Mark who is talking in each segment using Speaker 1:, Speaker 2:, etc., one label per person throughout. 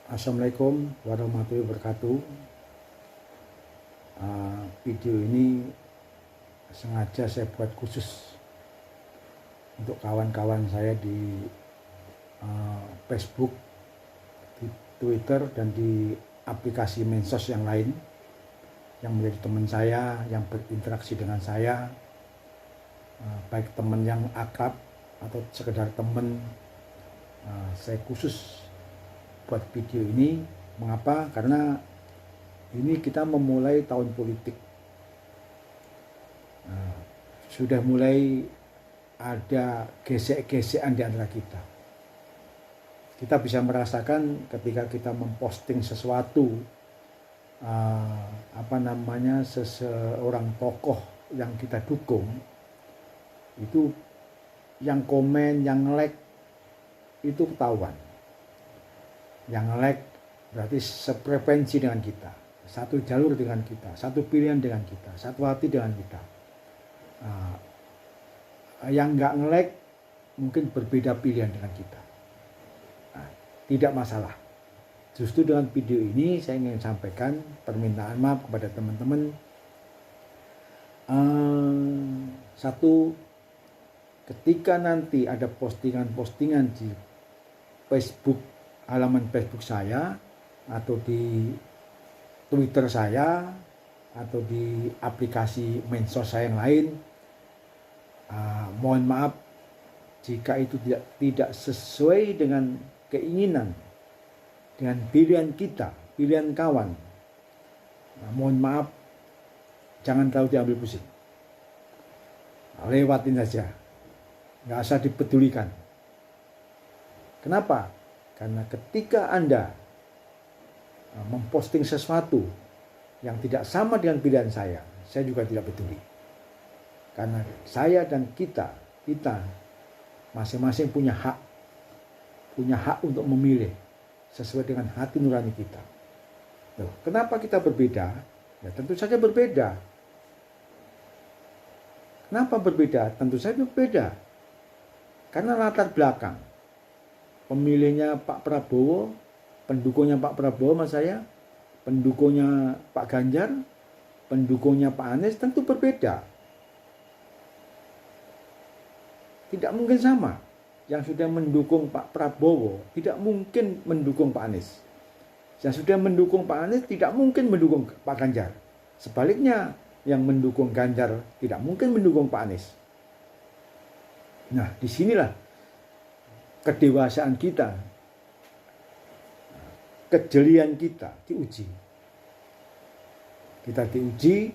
Speaker 1: Assalamualaikum warahmatullahi wabarakatuh. Video ini sengaja saya buat khusus untuk kawan-kawan saya di Facebook, di Twitter, dan di aplikasi medsos yang lain yang menjadi teman saya, yang berinteraksi dengan saya, baik teman yang akrab atau sekedar teman. Saya khusus buat video ini. Mengapa? Karena ini kita memulai tahun politik. Sudah mulai ada gesek-gesekan di antara kita. Kita bisa merasakan ketika kita memposting sesuatu, seseorang tokoh yang kita dukung, itu yang komen, yang like itu ketahuan. Yang like berarti sefrekuensi dengan kita, satu jalur dengan kita, satu pilihan dengan kita, satu hati dengan kita. Yang nggak nge-like mungkin berbeda pilihan dengan kita. Tidak masalah. Justru dengan video ini saya ingin sampaikan permintaan maaf kepada teman-teman. Satu, ketika nanti ada postingan-postingan di Facebook, halaman Facebook saya, atau di Twitter saya, atau di aplikasi medsos saya yang lain, mohon maaf jika itu tidak sesuai dengan keinginan, dengan pilihan kita, pilihan kawan. Mohon maaf, jangan terlalu diambil pusing, lewatin saja, nggak usah dipedulikan. Kenapa? Karena ketika Anda memposting sesuatu yang tidak sama dengan pilihan saya juga tidak peduli. Karena saya dan kita masing-masing punya hak untuk memilih sesuai dengan hati nurani kita. Loh, kenapa kita berbeda? Ya tentu saja berbeda. Kenapa berbeda? Tentu saja berbeda. Karena latar belakang pemilihnya Pak Prabowo, pendukungnya Pak Prabowo sama saya, pendukungnya Pak Ganjar, pendukungnya Pak Anies tentu berbeda. Tidak mungkin sama. Yang sudah mendukung Pak Prabowo tidak mungkin mendukung Pak Anies. Yang sudah mendukung Pak Anies tidak mungkin mendukung Pak Ganjar. Sebaliknya, yang mendukung Ganjar tidak mungkin mendukung Pak Anies. Nah, disinilah kedewasaan kita, kejelian kita diuji. Kita diuji,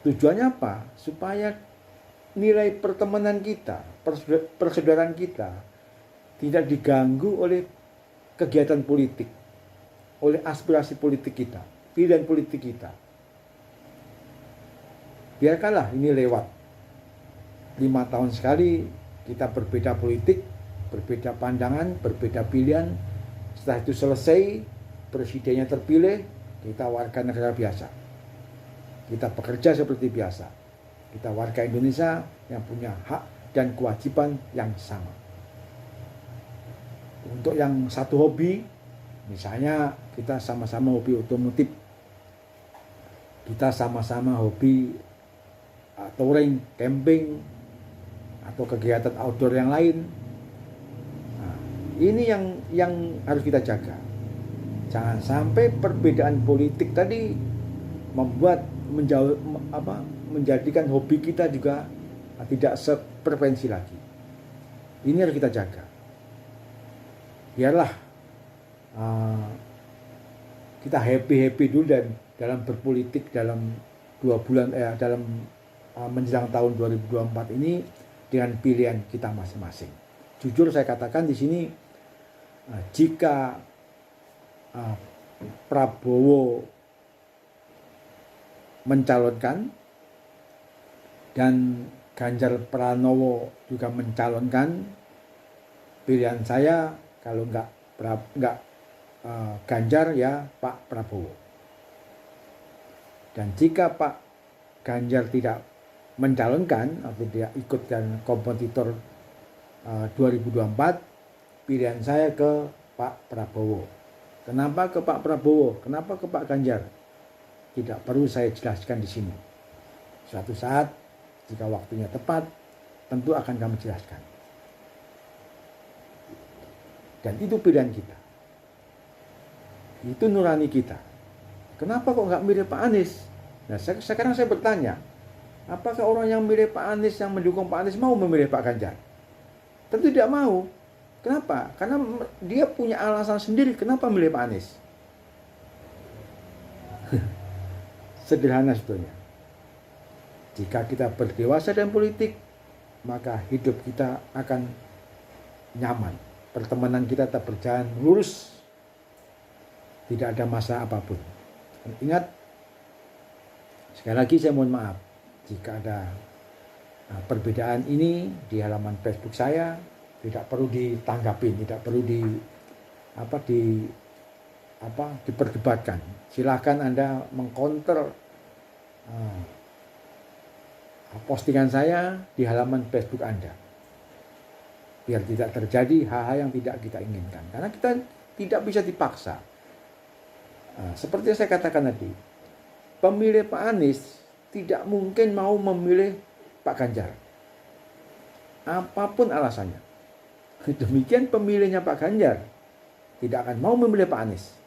Speaker 1: tujuannya apa? Supaya nilai pertemanan kita, persaudaraan kita tidak diganggu oleh kegiatan politik, oleh aspirasi politik kita, pilihan politik kita. Biarkanlah ini lewat. 5 tahun sekali kita berbeda politik, berbeda pandangan, berbeda pilihan. Setelah itu selesai, presidennya terpilih, kita warga negara biasa. Kita bekerja seperti biasa. Kita warga Indonesia yang punya hak dan kewajiban yang sama. Untuk yang satu hobi, misalnya kita sama-sama hobi otomotif, kita sama-sama hobi touring, camping, atau kegiatan outdoor yang lain. Nah, ini yang harus kita jaga. Jangan sampai perbedaan politik tadi menjadikan hobi kita juga tidak sefrekuensi lagi. Ini harus kita jaga. Biarlah kita happy dulu dan dalam berpolitik dalam 2 bulan dalam menjelang tahun 2024 ini dengan pilihan kita masing-masing. Jujur saya katakan di sini, jika Prabowo mencalonkan dan Ganjar Pranowo juga mencalonkan, pilihan saya kalau enggak Ganjar ya Pak Prabowo. Dan jika Pak Ganjar tidak mencalonkan atau dia ikut dan kompetitor 2024, pilihan saya ke Pak Prabowo. Kenapa ke Pak Prabowo? Kenapa ke Pak Ganjar? Tidak perlu saya jelaskan di sini. Suatu saat, jika waktunya tepat, tentu akan kami jelaskan. Dan itu pilihan kita. Itu nurani kita. Kenapa kok nggak milih Pak Anies? Nah, sekarang saya bertanya, apakah orang yang milih Pak Anies, yang mendukung Pak Anies mau memilih Pak Ganjar? Tentu tidak mau. Kenapa? Karena dia punya alasan sendiri kenapa milih Pak Anies. Sederhana sebetulnya. Jika kita berdewasa dalam politik, maka hidup kita akan nyaman. Pertemanan kita tetap berjalan lurus. Tidak ada masalah apapun. Dan ingat, sekali lagi saya mohon maaf jika ada perbedaan ini di halaman Facebook saya. Tidak perlu ditanggapin, tidak perlu diperdebatkan. Silakan Anda mengcounter postingan saya di halaman Facebook Anda. Biar tidak terjadi hal-hal yang tidak kita inginkan. Karena kita tidak bisa dipaksa. Seperti yang saya katakan tadi, pemilih Pak Anies tidak mungkin mau memilih Pak Ganjar. Apapun alasannya. Demikian pemilihnya Pak Ganjar tidak akan mau memilih Pak Anies.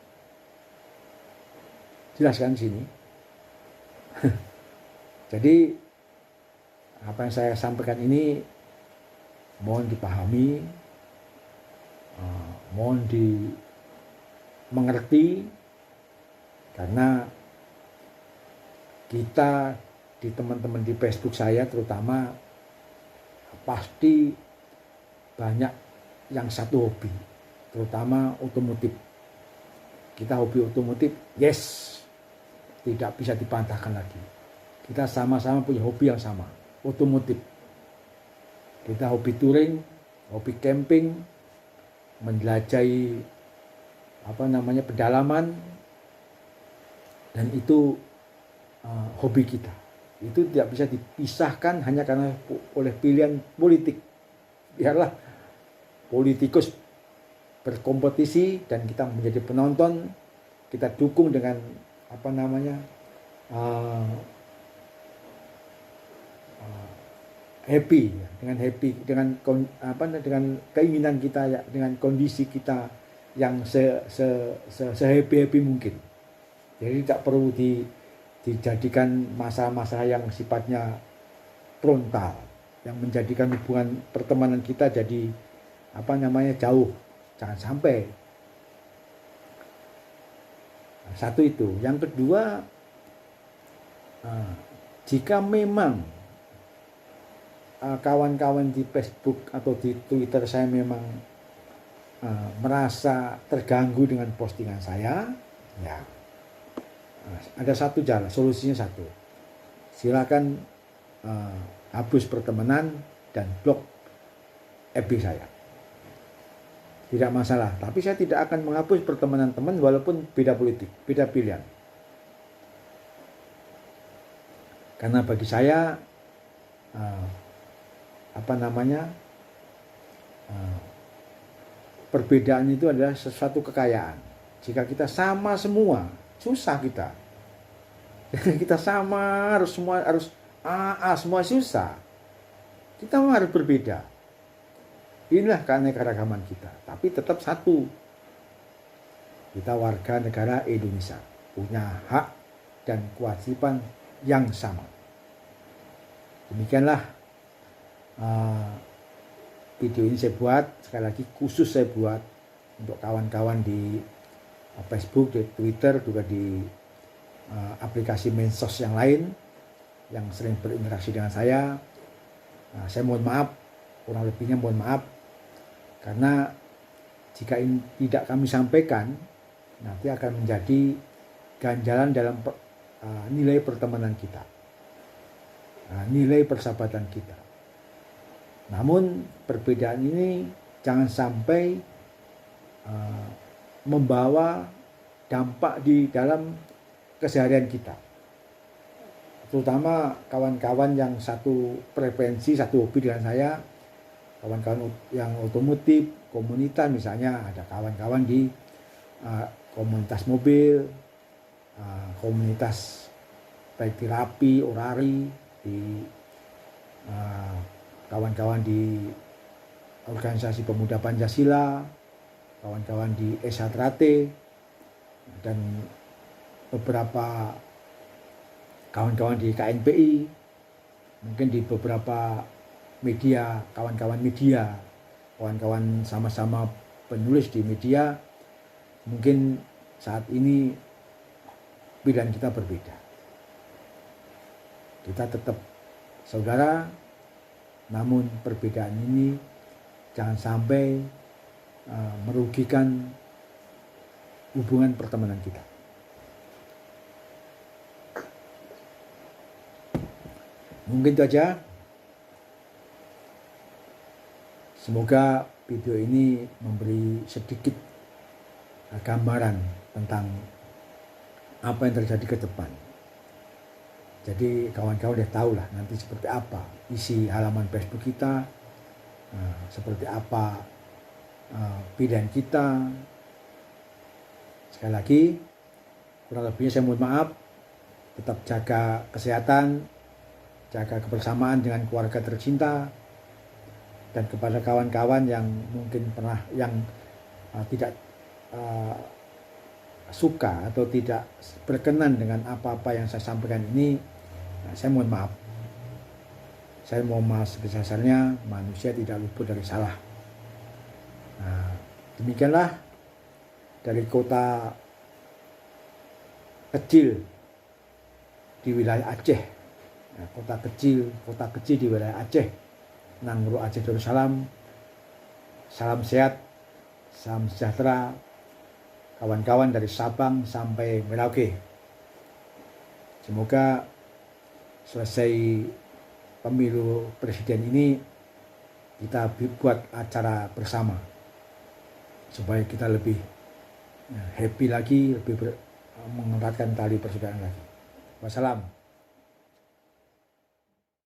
Speaker 1: Jelaskan sini. Jadi apa yang saya sampaikan ini mohon dipahami, mohon dimengerti, karena kita di teman-teman di Facebook saya terutama pasti banyak yang satu hobi, terutama otomotif. Kita hobi otomotif, yes, tidak bisa dibantahkan lagi. Kita sama-sama punya hobi yang sama, otomotif. Kita hobi touring, hobi camping, menjelajahi pedalaman, dan itu hobi kita. Itu tidak bisa dipisahkan hanya karena oleh pilihan politik. Biarlah politikus berkompetisi dan kita menjadi penonton, kita dukung dengan happy dengan keinginan kita ya, dengan kondisi kita yang se-happy mungkin. Jadi tidak perlu dijadikan masalah-masalah yang sifatnya frontal, yang menjadikan hubungan pertemanan kita jadi jauh. Jangan sampai. Satu itu. Yang kedua, jika memang kawan-kawan di Facebook atau di Twitter saya memang merasa terganggu dengan postingan saya, ya ada satu jalan, solusinya satu. Silakan hapus pertemanan dan blok FB saya. Tidak masalah, tapi saya tidak akan menghapus pertemanan teman walaupun beda politik, beda pilihan. Karena bagi saya perbedaan itu adalah sesuatu kekayaan. Jika kita sama semua, susah kita. Kita sama harus semua susah. Kita harus berbeda. Inilah keanekaragaman kita, tapi tetap satu. Kita warga negara Indonesia, punya hak dan kewajiban yang sama. Demikianlah video ini saya buat, sekali lagi khusus saya buat untuk kawan-kawan di Facebook, di Twitter, juga di aplikasi medsos yang lain yang sering berinteraksi dengan saya. Saya mohon maaf, kurang lebihnya mohon maaf, karena jika ini tidak kami sampaikan, nanti akan menjadi ganjalan dalam nilai pertemanan kita, nilai persahabatan kita. Namun perbedaan ini jangan sampai membawa dampak di dalam keseharian kita. Terutama kawan-kawan yang satu frekuensi, satu hobi dengan saya, kawan-kawan yang otomotif, komunitas, misalnya ada kawan-kawan di komunitas mobil, komunitas baik terapi, orari, di kawan-kawan di organisasi pemuda Pancasila, kawan-kawan di Esatrate, dan beberapa kawan-kawan di KNPI, mungkin di beberapa media, kawan-kawan sama-sama penulis di media, mungkin saat ini pilihan kita berbeda. Kita tetap saudara, namun perbedaan ini jangan sampai merugikan hubungan pertemanan kita. Mungkin itu aja. Semoga video ini memberi sedikit gambaran tentang apa yang terjadi ke depan. Jadi kawan-kawan udah tahu lah nanti seperti apa isi halaman Facebook kita, seperti apa pilihan kita. Sekali lagi, kurang lebihnya saya mohon maaf. Tetap jaga kesehatan, jaga kebersamaan dengan keluarga tercinta, dan kepada kawan-kawan yang mungkin tidak suka atau tidak berkenan dengan apa-apa yang saya sampaikan ini, saya mohon maaf. Saya mohon maaf sebesar-besarnya, manusia tidak luput dari salah. Demikianlah dari kota kecil di wilayah Aceh, kota kecil di wilayah Aceh, Nangro Aceh Darussalam. Salam sehat, salam sejahtera, kawan-kawan dari Sabang sampai Merauke. Semoga selesai pemilu presiden ini kita buat acara bersama supaya kita lebih happy lagi, lebih mengeratkan tali persaudaraan lagi. Wassalam.